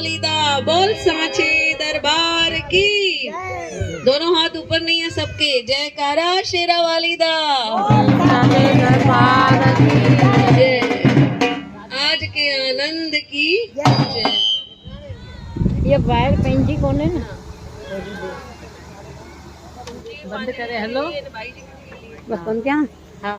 वाली दा बोल साचे दरबार की। दोनों हाथ ऊपर नहीं है सबके, जयकारा शेरा वाली दा जय। आज के आनंद की जय। ये वायर पेंजी कौन है ना बंद करे। हेलो बस क्या